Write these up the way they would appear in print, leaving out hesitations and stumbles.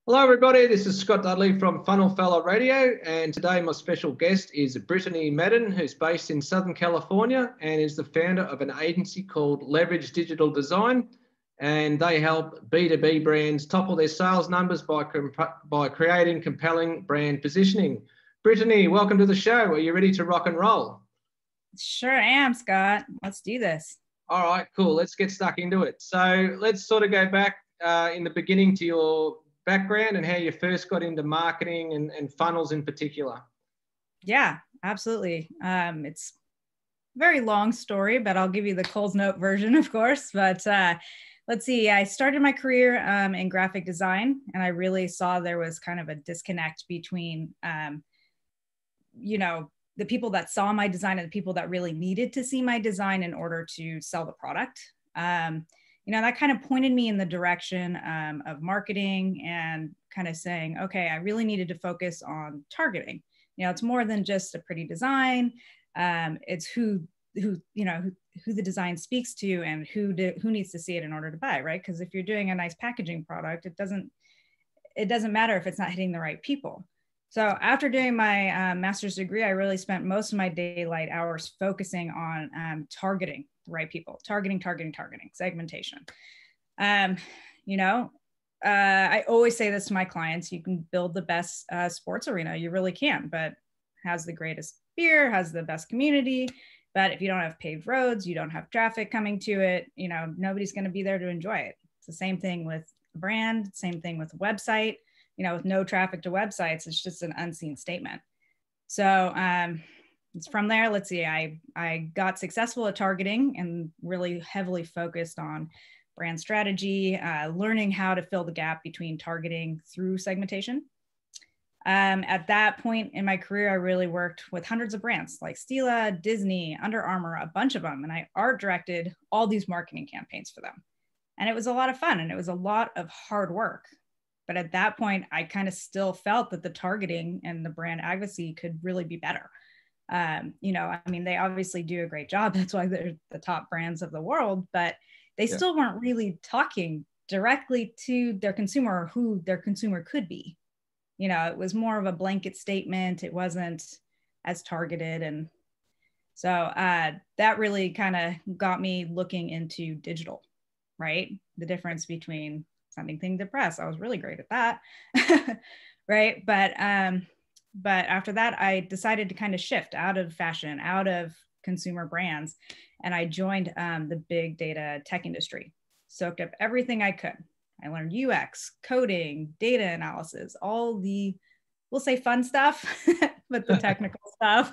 Hello everybody, this is Scott Dudley from Funnel Fella Radio, and today my special guest is Brittany Madden, who's based in Southern California and is the founder of an agency called Leverage Digital Design, and they help B2B brands topple their sales numbers by creating compelling brand positioning. Brittany, welcome to the show. Are you ready to rock and roll? Sure am, Scott. Let's do this. All right, cool. Let's get stuck into it. So let's sort of go back in the beginning to your background and how you first got into marketing and funnels in particular. Yeah, absolutely. It's a very long story, but I'll give you the Coles Note version, of course. But let's see, I started my career in graphic design, and I really saw there was kind of a disconnect between, the people that saw my design and the people that really needed to see my design in order to sell the product. That kind of pointed me in the direction of marketing and kind of saying, okay, I really needed to focus on targeting. It's more than just a pretty design. It's who the design speaks to and who needs to see it in order to buy, right? Because if you're doing a nice packaging product, it doesn't matter if it's not hitting the right people. So after doing my master's degree, I really spent most of my daylight hours focusing on targeting the right people, targeting, segmentation. I always say this to my clients: you can build the best sports arena, you really can, but has the greatest beer, has the best community. But if you don't have paved roads, you don't have traffic coming to it, nobody's going to be there to enjoy it. It's the same thing with a brand, same thing with a website. With no traffic to websites, it's just an unseen statement. So it's from there. Let's see, I got successful at targeting and really heavily focused on brand strategy, learning how to fill the gap between targeting through segmentation. At that point in my career, I really worked with hundreds of brands like Stila, Disney, Under Armour, a bunch of them. And I art directed all these marketing campaigns for them. And it was a lot of fun and it was a lot of hard work. But at that point, I kind of still felt that the targeting and the brand advocacy could really be better. They obviously do a great job. That's why they're the top brands of the world, but they still weren't really talking directly to their consumer or who their consumer could be. It was more of a blanket statement. It wasn't as targeted. And so that really kind of got me looking into digital, right? The difference between sending things to press. I was really great at that. Right. But after that, I decided to kind of shift out of fashion, out of consumer brands. And I joined the big data tech industry, soaked up everything I could. I learned UX, coding, data analysis, all the, we'll say fun stuff, but the technical stuff,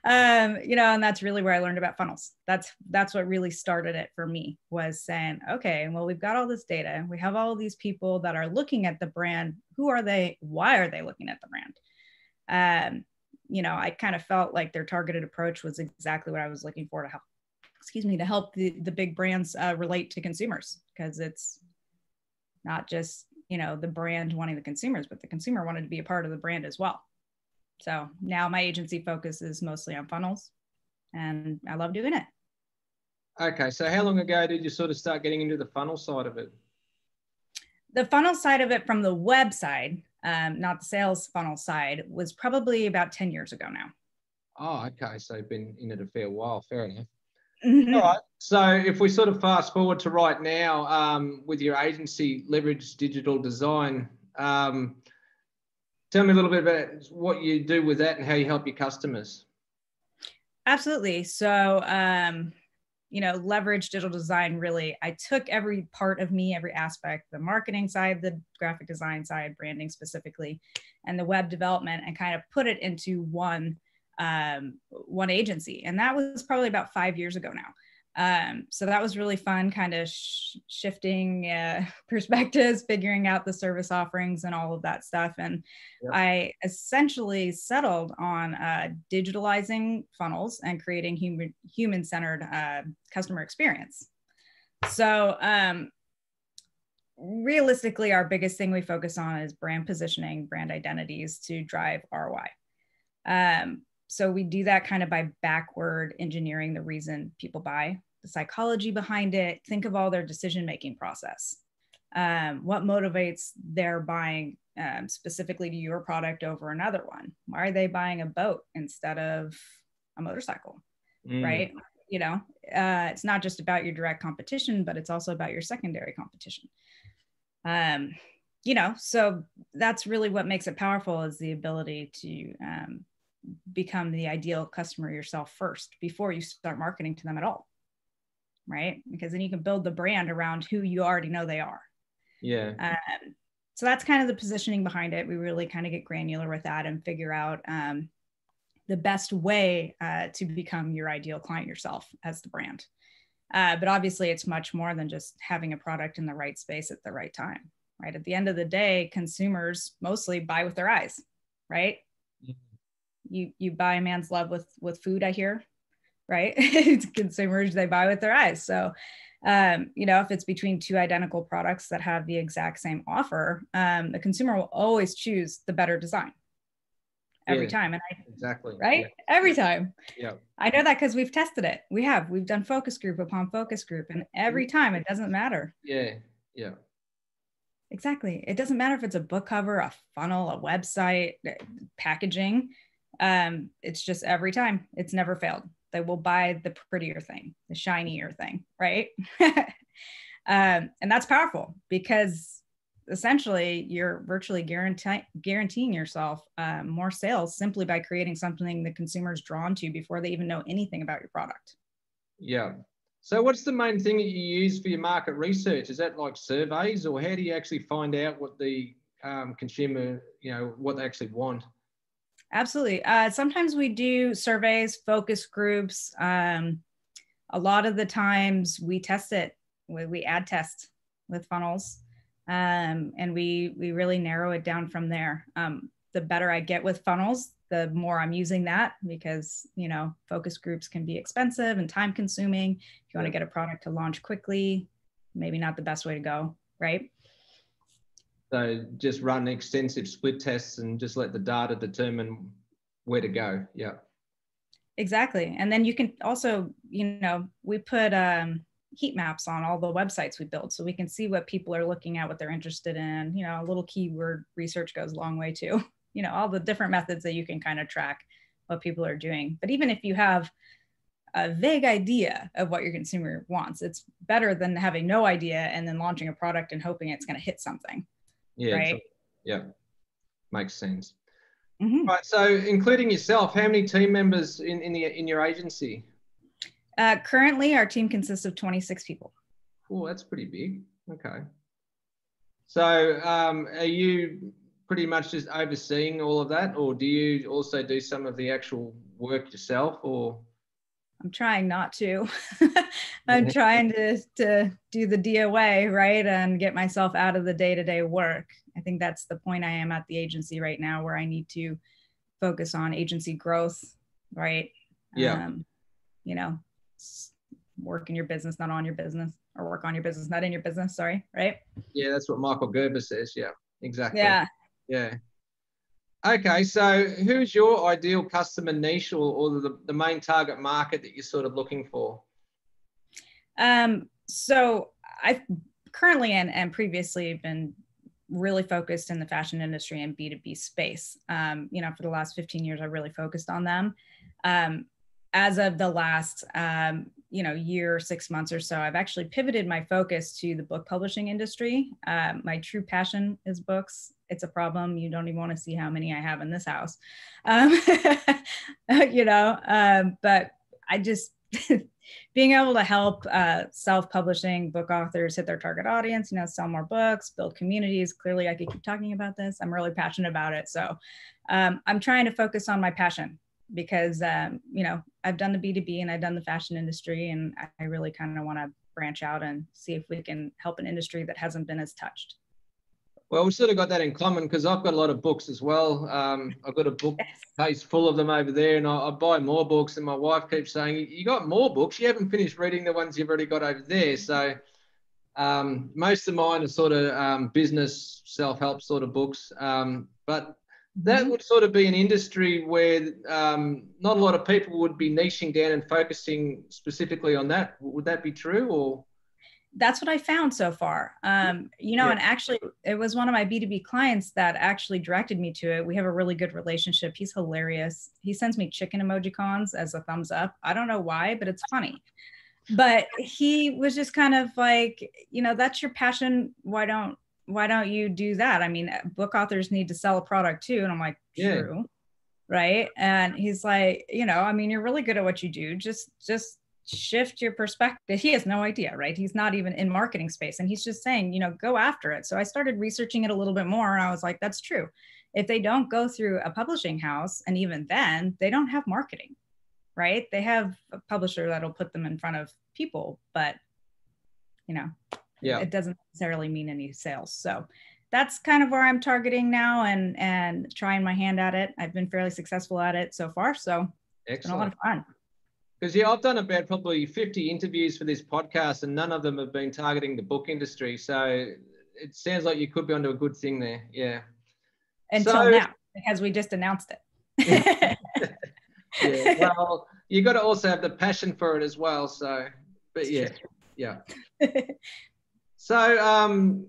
and that's really where I learned about funnels. That's what really started it for me, was saying, okay, well, we've got all this data. We have all these people that are looking at the brand. Who are they? Why are they looking at the brand? I kind of felt like their targeted approach was exactly what I was looking for to help the big brands relate to consumers, because it's not just the brand wanting the consumers, but the consumer wanted to be a part of the brand as well. So now my agency focuses mostly on funnels, and I love doing it. Okay, so how long ago did you sort of start getting into the funnel side of it? The funnel side of it from the web side, not the sales funnel side, was probably about 10 years ago now. Oh, okay. So you've been in it a fair while. Fair enough. Mm-hmm. All right. So if we sort of fast forward to right now, with your agency, Leverage Digital Design, tell me a little bit about what you do with that and how you help your customers. Absolutely. So, Leverage Digital Design, really, I took every part of me, every aspect, the marketing side, the graphic design side, branding specifically, and the web development, and kind of put it into one agency. And that was probably about 5 years ago now. So that was really fun, kind of shifting perspectives, figuring out the service offerings and all of that stuff. And I essentially settled on digitalizing funnels and creating human-centered customer experience. So realistically, our biggest thing we focus on is brand positioning, brand identities to drive ROI. So we do that kind of by backward engineering the reason people buy, the psychology behind it. Think of all their decision-making process. What motivates their buying specifically to your product over another one? Why are they buying a boat instead of a motorcycle? Right? You know, it's not just about your direct competition, but it's also about your secondary competition. You know, so that's really what makes it powerful, is the ability to become the ideal customer yourself first before you start marketing to them at all. Right? Because then you can build the brand around who you already know they are. Yeah. So that's kind of the positioning behind it. We really kind of get granular with that and figure out the best way to become your ideal client yourself as the brand. But obviously it's much more than just having a product in the right space at the right time, right? At the end of the day, consumers mostly buy with their eyes, right? You buy a man's love with food, I hear, right? It's consumers, they buy with their eyes. So, you know, if it's between two identical products that have the exact same offer, the consumer will always choose the better design every time. And exactly. Right? Yeah. Every time. Yeah. I know that because we've tested it. We've done focus group upon focus group, and every time it doesn't matter. Yeah. Yeah. Exactly. It doesn't matter if it's a book cover, a funnel, a website, packaging. It's just every time, it's never failed. They will buy the prettier thing, the shinier thing, right? And that's powerful because essentially you're virtually guaranteeing yourself more sales simply by creating something the consumer's drawn to before they even know anything about your product. Yeah. So what's the main thing that you use for your market research? Is that like surveys, or how do you actually find out what the consumer, you know, what they actually want? Absolutely. Sometimes we do surveys, focus groups. A lot of the times we test it. We ad test with funnels, and we really narrow it down from there. The better I get with funnels, the more I'm using that, because, you know, focus groups can be expensive and time consuming. If you want to get a product to launch quickly, maybe not the best way to go, right? So just run extensive split tests and just let the data determine where to go. Yeah. Exactly. And then you can also, you know, we put heat maps on all the websites we build, so we can see what people are looking at, what they're interested in. You know, a little keyword research goes a long way too. You know, all the different methods that you can kind of track what people are doing. But even if you have a vague idea of what your consumer wants, it's better than having no idea and then launching a product and hoping it's going to hit something. Yeah. Right. Yeah. Makes sense. Mm-hmm. Right. So including yourself, how many team members in your agency? Currently, our team consists of 26 people. Oh, that's pretty big. Okay. So are you pretty much just overseeing all of that, or do you also do some of the actual work yourself? Or I'm trying not to. I'm trying to do the DOA, right, and get myself out of the day-to-day work. I think that's the point I am at the agency right now, where I need to focus on agency growth, right? Yeah. You know, work in your business, not on your business, or work on your business, not in your business. Sorry, right? Yeah, that's what Michael Gerber says. Yeah, exactly. Yeah. Yeah. Okay, so who's your ideal customer niche, or the main target market that you're sort of looking for? So I've currently and previously been really focused in the fashion industry and B2B space. You know, for the last 15 years, I really focused on them. As of the last, you know, year, 6 months or so, I've actually pivoted my focus to the book publishing industry. My true passion is books. It's a problem. You don't even want to see how many I have in this house. You know, but I just, being able to help self-publishing book authors hit their target audience, you know, sell more books, build communities. Clearly, I could keep talking about this. I'm really passionate about it. So I'm trying to focus on my passion, because, you know, I've done the B2B and I've done the fashion industry, and I really kind of want to branch out and see if we can help an industry that hasn't been as touched. Well, we've sort of got that in common, because I've got a lot of books as well. I've got a bookcase full of them over there, and I buy more books, and my wife keeps saying, you got more books, you haven't finished reading the ones you've already got over there. So most of mine are sort of business, self-help sort of books. But that would sort of be an industry where not a lot of people would be niching down and focusing specifically on that. Would that be true? Or That's what I found so far. You know, and actually it was one of my B2B clients that actually directed me to it. We have a really good relationship. He's hilarious. He sends me chicken emojicons as a thumbs up. I don't know why, but it's funny. But he was just kind of like, you know, that's your passion. Why don't you do that? I mean, book authors need to sell a product too. And I'm like, true. Right. And he's like, you know, I mean, you're really good at what you do. Just shift your perspective. He has no idea, right? He's not even in marketing space. And he's just saying, you know, go after it. So I started researching it a little bit more. And I was like, that's true. If they don't go through a publishing house, and even then they don't have marketing, right? They have a publisher that'll put them in front of people, but you know, it doesn't necessarily mean any sales. So that's kind of where I'm targeting now and trying my hand at it. I've been fairly successful at it so far. So it's been a lot of fun. Because I've done about probably 50 interviews for this podcast, and none of them have been targeting the book industry. So it sounds like you could be onto a good thing there. Yeah. Until now, because we just announced it. Well, you got to also have the passion for it as well. So, but yeah. So,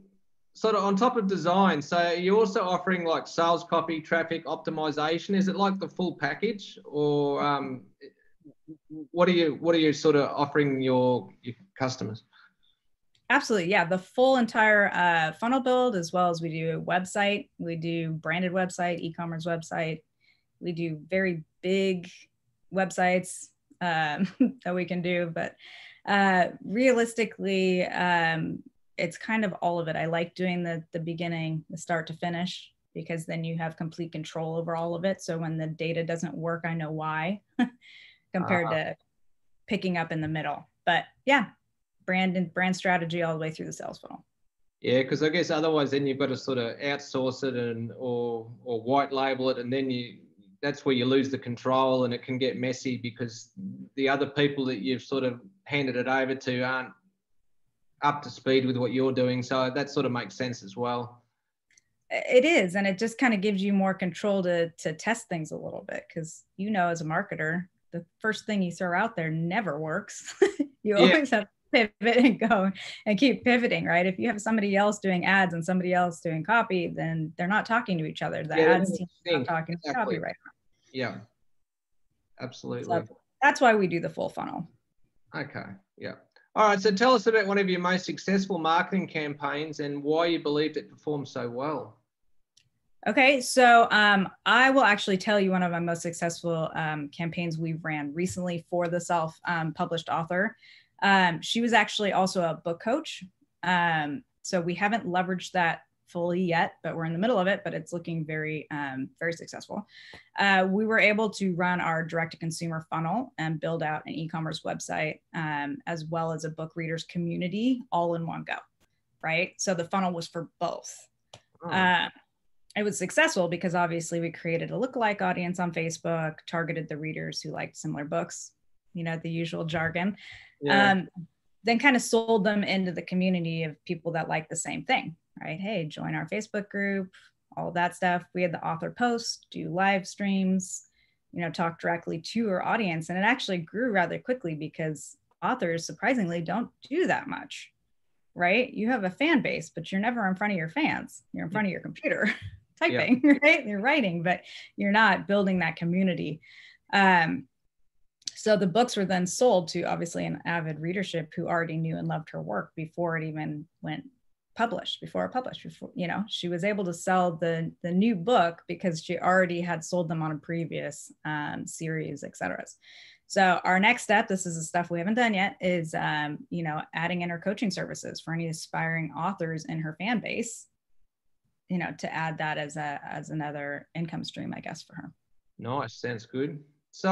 sort of on top of design, so you're also offering like sales copy, traffic optimization. Is it like the full package, or what are you sort of offering your customers? Absolutely. Yeah. The full entire funnel build, as well as we do a website, we do branded website, e-commerce website. We do very big websites that we can do, but realistically, it's kind of all of it. I like doing the beginning, the start to finish, because then you have complete control over all of it. So when the data doesn't work, I know why, compared to picking up in the middle. But yeah, brand strategy all the way through the sales funnel. Yeah, because I guess otherwise then you've got to sort of outsource it or white label it, and then that's where you lose the control, and it can get messy because the other people that you've sort of handed it over to aren't up to speed with what you're doing. So that sort of makes sense as well. It is, and it just kind of gives you more control to test things a little bit, because you know, as a marketer, the first thing you throw out there never works. You always have to pivot and go and keep pivoting, right? If you have somebody else doing ads and somebody else doing copy, then they're not talking to each other. The ads team is not talking to copy right now. Yeah, absolutely. So that's why we do the full funnel. Okay, yeah. All right, so tell us about one of your most successful marketing campaigns and why you believed it performed so well. Okay, so I will actually tell you one of my most successful campaigns we ran recently for the self-published author. She was actually also a book coach. So we haven't leveraged that fully yet, but we're in the middle of it, but it's looking very, very successful. We were able to run our direct-to-consumer funnel and build out an e-commerce website, as well as a book readers community all in one go, right? So the funnel was for both. It was successful because obviously we created a lookalike audience on Facebook, targeted the readers who liked similar books, you know, the usual jargon, then kind of sold them into the community of people that like the same thing, right? Hey, join our Facebook group, all of that stuff. We had the author post, do live streams, you know, talk directly to our audience. And it actually grew rather quickly because authors surprisingly don't do that much, right? You have a fan base, but you're never in front of your fans. You're in front of your computer typing, right? You're writing, but you're not building that community. So the books were then sold to obviously an avid readership who already knew and loved her work before it even went published, before, you know, she was able to sell the new book because she already had sold them on a previous series, etc. So our next step, this is the stuff we haven't done yet, is, you know, adding in her coaching services for any aspiring authors in her fan base, you know, to add that as another income stream, I guess, for her. Nice, sounds good. So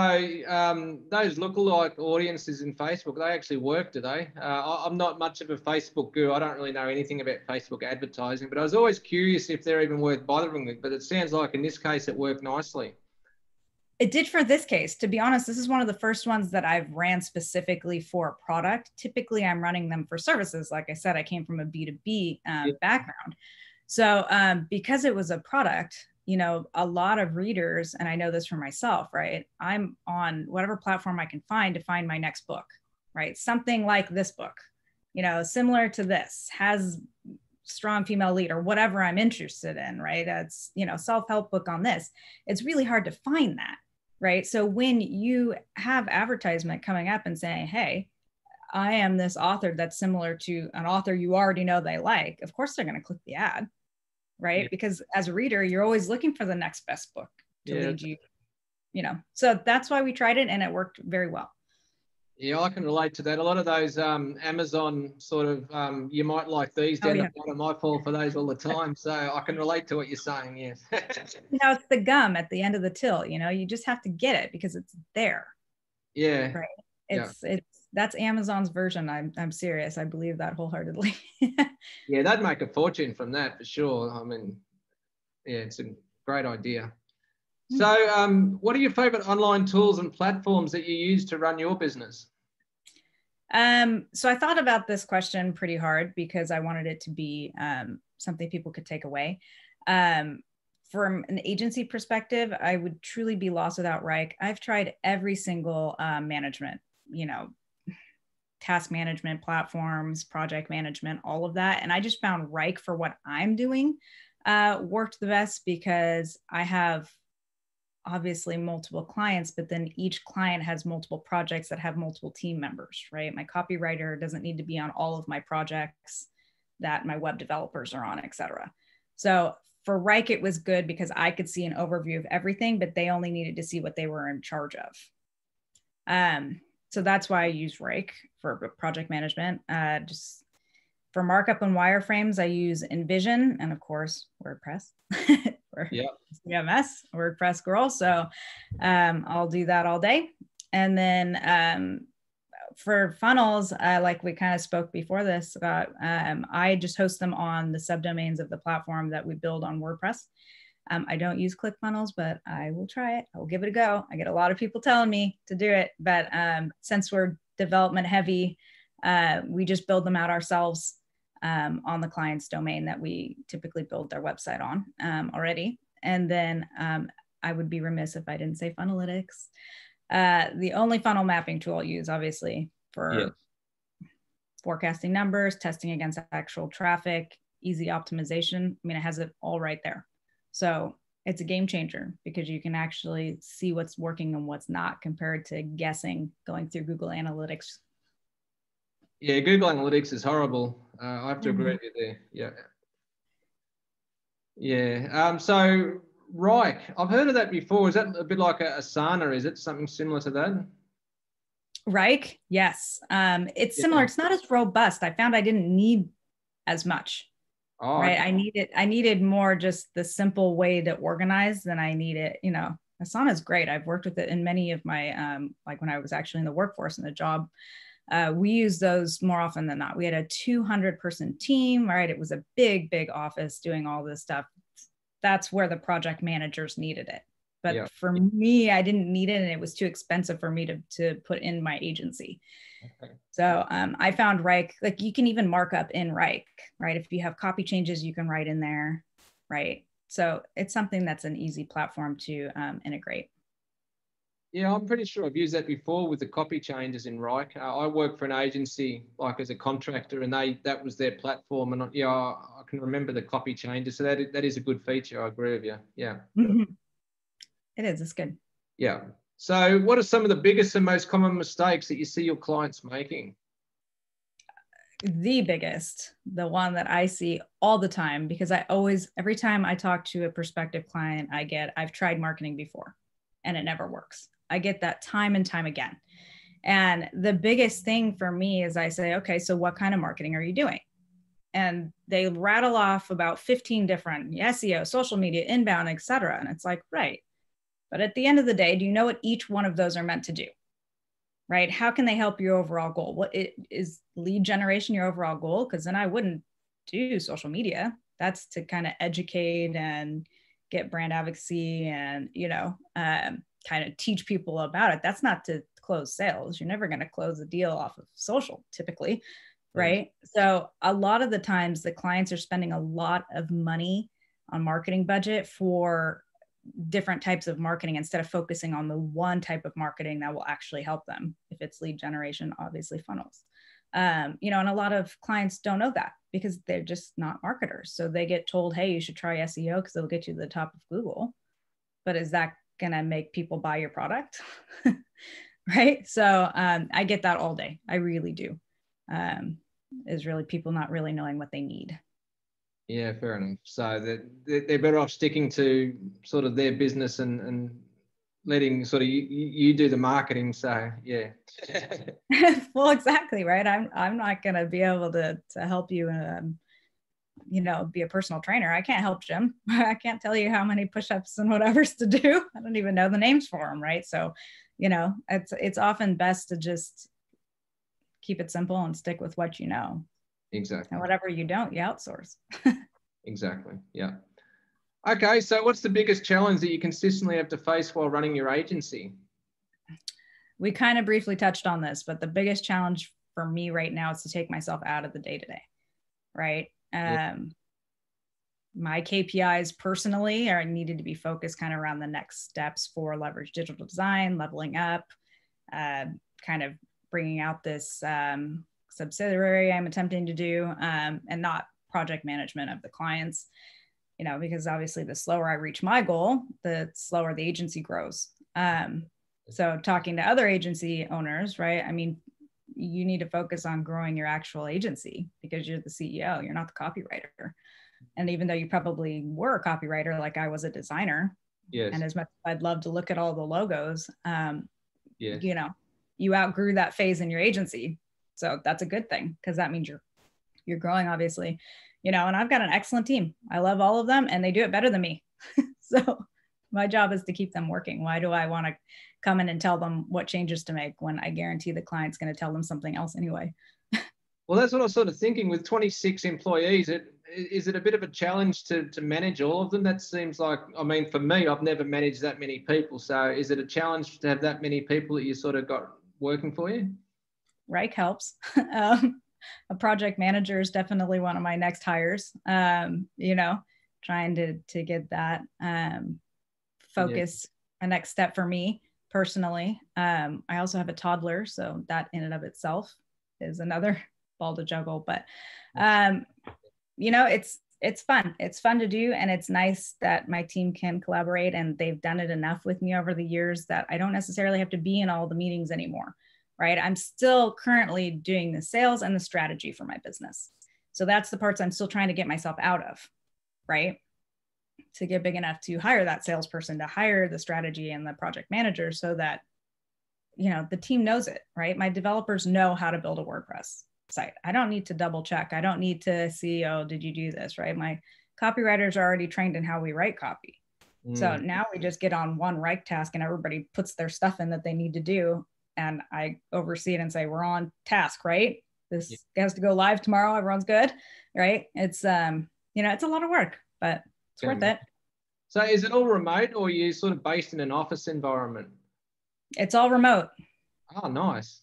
those lookalike audiences in Facebook, they actually work, do they? I'm not much of a Facebook guru. I don't really know anything about Facebook advertising, but I was always curious if they're even worth bothering with. But it sounds like in this case, it worked nicely. It did for this case. To be honest, this is one of the first ones that I've ran specifically for a product. Typically, I'm running them for services. Like I said, I came from a B2B background. So because it was a product, you know, a lot of readers, and I know this for myself, right? I'm on whatever platform I can find to find my next book, right? Something like this book. similar to this, has strong female lead or whatever I'm interested in, right? That's, self-help book on this. It's really hard to find that, right? So when you have advertisement coming up and saying, hey, I am this author that's similar to an author you already know they like, of course they're going to click the ad, right? Yeah. Because as a reader, you're always looking for the next best book to Yeah. lead you, So that's why we tried it, and it worked very well. Yeah, I can relate to that. A lot of those Amazon sort of, you might like these down the bottom. I fall for those all the time. So I can relate to what you're saying, yes. It's the gum at the end of the till, you just have to get it because it's there. Yeah. Right. It's that's Amazon's version. I'm serious. I believe that wholeheartedly. Yeah, they'd make a fortune from that for sure. I mean, yeah, it's a great idea. So what are your favorite online tools and platforms that you use to run your business? So I thought about this question pretty hard because I wanted it to be something people could take away. From an agency perspective, I would truly be lost without Reich. I've tried every single management, task management platforms, project management, all of that. And I just found Reich for what I'm doing worked the best because I have obviously multiple clients, but then each client has multiple projects that have multiple team members, right? My copywriter doesn't need to be on all of my projects that my web developers are on, et cetera. So for Reich, it was good because I could see an overview of everything, but they only needed to see what they were in charge of. So that's why I use Reich for project management. Just for markup and wireframes, I use InVision and of course WordPress. CMS, WordPress girl. So I'll do that all day. And then for funnels, like we kind of spoke before this about, I just host them on the subdomains of the platform that we build on WordPress. I don't use ClickFunnels, but I will try it. I will give it a go. I get a lot of people telling me to do it, but since we're development heavy, we just build them out ourselves on the client's domain that we typically build their website on already. And then I would be remiss if I didn't say Funnelytics. The only funnel mapping tool I'll use, obviously, for forecasting numbers, testing against actual traffic, easy optimization. I mean, it has it all right there. So it's a game changer because you can actually see what's working and what's not compared to guessing going through Google Analytics. Yeah, Google Analytics is horrible. I have to agree with you there. Yeah. Yeah. So Reich, I've heard of that before. Is that a bit like a Asana? Is it something similar to that? Reich, yes. It's similar. It's not as robust. I found I didn't need as much. Oh, right. okay. I needed more just the simple way to organize than I needed, Asana is great. I've worked with it in many of my, like when I was actually in the workforce and the job, we use those more often than not. We had a 200-person team, right? It was a big, big office doing all this stuff. That's where the project managers needed it. But for me, I didn't need it and it was too expensive for me to put in my agency. Okay. So I found Reich, like you can even mark up in Reich, right? If you have copy changes, you can write in there, right? So it's something that's an easy platform to integrate. Yeah, I'm pretty sure I've used that before with the copy changes in Reich. I work for an agency, like as a contractor, and that was their platform. And I can remember the copy changes. So that is a good feature. I agree with you. Yeah. Mm-hmm. It is. It's good. Yeah. So what are some of the biggest and most common mistakes that you see your clients making? The biggest, the one that I see all the time, because every time I talk to a prospective client, I've tried marketing before and it never works. I get that time and time again. And the biggest thing for me is I say, okay, so what kind of marketing are you doing? And they rattle off about 15 different SEO, social media, inbound, et cetera. And it's like, right. But at the end of the day, do you know what each one of those are meant to do? Right? How can they help your overall goal? What is lead generation your overall goal? Because then I wouldn't do social media. That's to kind of educate and get brand advocacy and, kind of teach people about it. That's not to close sales. You're never going to close a deal off of social typically. Right. So a lot of the times the clients are spending a lot of money on marketing budget for different types of marketing instead of focusing on the one type of marketing that will actually help them. If it's lead generation, obviously funnels. And a lot of clients don't know that because they're just not marketers. So they get told, hey, you should try SEO because it'll get you to the top of Google. But is that going to make people buy your product? Right. So I get that all day. I really do. Is really people not really knowing what they need. Yeah, fair enough. So they're better off sticking to sort of their business and letting sort of you do the marketing. So yeah. Well, exactly, right. I'm not going to be able to help you, be a personal trainer. I can't help Jim. I can't tell you how many push-ups and whatever's to do. I don't even know the names for them, right? So, it's often best to just keep it simple and stick with what you know. Exactly. And whatever you don't, you outsource. Exactly. Yeah. Okay. So what's the biggest challenge that you consistently have to face while running your agency? We kind of briefly touched on this, but the biggest challenge for me right now is to take myself out of the day-to-day, right? My KPIs personally are needed to be focused kind of around the next steps for leverage digital design, leveling up, kind of bringing out this subsidiary I'm attempting to do, and not project management of the clients, because obviously the slower I reach my goal, the slower the agency grows. So talking to other agency owners, right? I mean, you need to focus on growing your actual agency because you're the CEO, you're not the copywriter. And even though you probably were a copywriter, like I was a designer, yes, and as much as I'd love to look at all the logos, you outgrew that phase in your agency. So that's a good thing because that means you're growing, obviously, and I've got an excellent team. I love all of them and they do it better than me. So my job is to keep them working. Why do I want to come in and tell them what changes to make when I guarantee the client's going to tell them something else anyway? Well, that's what I was sort of thinking with 26 employees. Is it a bit of a challenge to manage all of them? That seems like, I mean, for me, I've never managed that many people. So is it a challenge to have that many people that you sort of got working for you? Reich helps. A project manager is definitely one of my next hires, trying to get that focus a next step for me personally. I also have a toddler, so that in and of itself is another ball to juggle, but it's fun. It's fun to do. And it's nice that my team can collaborate and they've done it enough with me over the years that I don't necessarily have to be in all the meetings anymore, right? I'm still currently doing the sales and the strategy for my business. So that's the parts I'm still trying to get myself out of, right? To get big enough to hire that salesperson, to hire the strategy and the project manager so that, the team knows it, right? My developers know how to build a WordPress site. I don't need to double check. I don't need to see, oh, did you do this, right? My copywriters are already trained in how we write copy. So now we just get on one Reich task and everybody puts their stuff in that they need to do. And I oversee it and say, we're on task, right? This has to go live tomorrow. Everyone's good, right? It's, it's a lot of work, but it's worth it. So is it all remote or are you sort of based in an office environment? It's all remote. Oh, nice.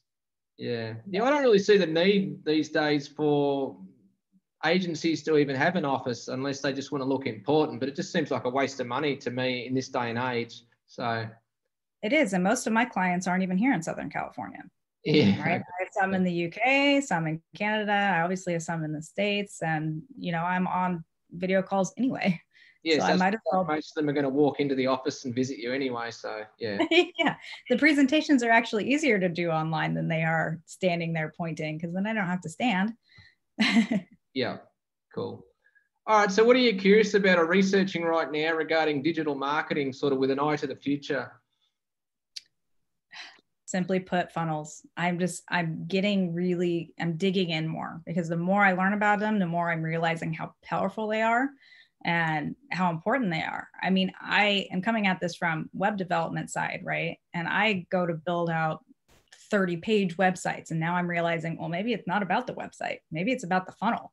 Yeah. I don't really see the need these days for agencies to even have an office unless they just want to look important, but it just seems like a waste of money to me in this day and age. So it is. And most of my clients aren't even here in Southern California. Yeah. Right. I have some in the UK, some in Canada. I obviously have some in the States, and I'm on video calls anyway. Yes, so I might as well. Most of them are going to walk into the office and visit you anyway. So yeah. Yeah. The presentations are actually easier to do online than they are standing there pointing, because then I don't have to stand. Yeah. Cool. All right. So what are you curious about or researching right now regarding digital marketing, sort of with an eye to the future? Simply put, funnels. I'm digging in more, because the more I learn about them, the more I'm realizing how powerful they are and how important they are. I mean, I am coming at this from web development side, right? And I go to build out 30-page websites. And now I'm realizing, well, maybe it's not about the website. Maybe it's about the funnel,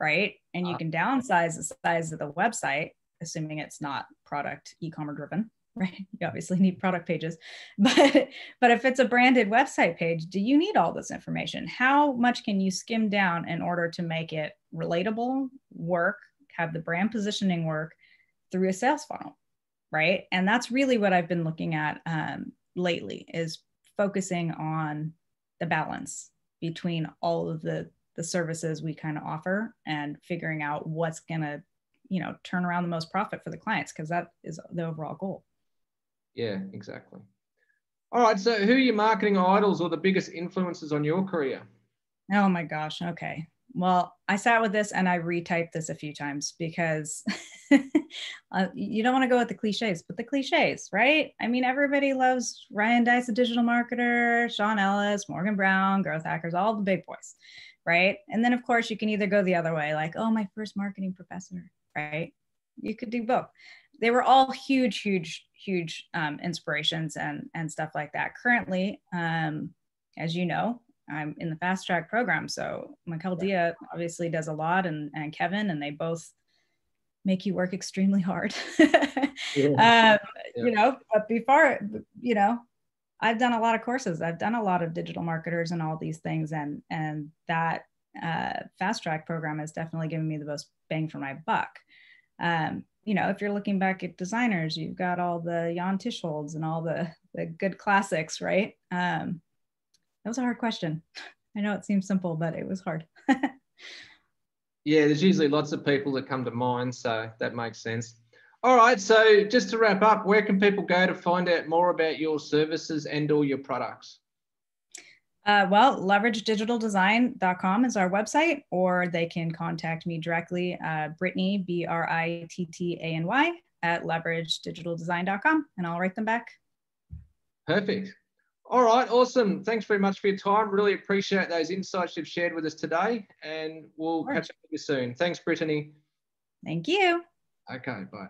right? And you can downsize the size of the website, assuming it's not product e-commerce driven, right? You obviously need product pages, but if it's a branded website page, do you need all this information? How much can you skim down in order to make it relatable, work, have the brand positioning work through a sales funnel, right? And that's really what I've been looking at lately, is focusing on the balance between all of the services we kind of offer and figuring out what's going to, you know, turn around the most profit for the clients, because that is the overall goal. Yeah, exactly. All right. So who are your marketing idols or the biggest influences on your career? Oh my gosh. Okay. Well, I sat with this and I retyped this a few times because you don't want to go with the cliches, but the cliches, right? I mean, everybody loves Ryan Deiss, a digital marketer, Sean Ellis, Morgan Brown, growth hackers, all the big boys, right? And then, of course, you can either go the other way, like, oh, my first marketing professor, right? You could do both. They were all huge inspirations and stuff like that. Currently, as you know, I'm in the fast track program. So Mikel Dia obviously does a lot, and Kevin, and they both make you work extremely hard. You know, but before, you know, I've done a lot of courses. I've done a lot of digital marketers and all these things. And that fast track program has definitely given me the most bang for my buck. You know, if you're looking back at designers, you've got all the Jan Tischolds and all the good classics, right? That was a hard question. I know it seems simple, but it was hard. Yeah, there's usually lots of people that come to mind, so that makes sense. All right, so just to wrap up, where can people go to find out more about your services and or your products? Well, leveragedigitalddesign.com is our website, or they can contact me directly, Brittany, Brittany, at leveragedigitalddesign.com, and I'll write them back. Perfect. All right, awesome. Thanks very much for your time. Really appreciate those insights you've shared with us today, and we'll catch up with you soon. Thanks, Brittany. Thank you. Okay, bye.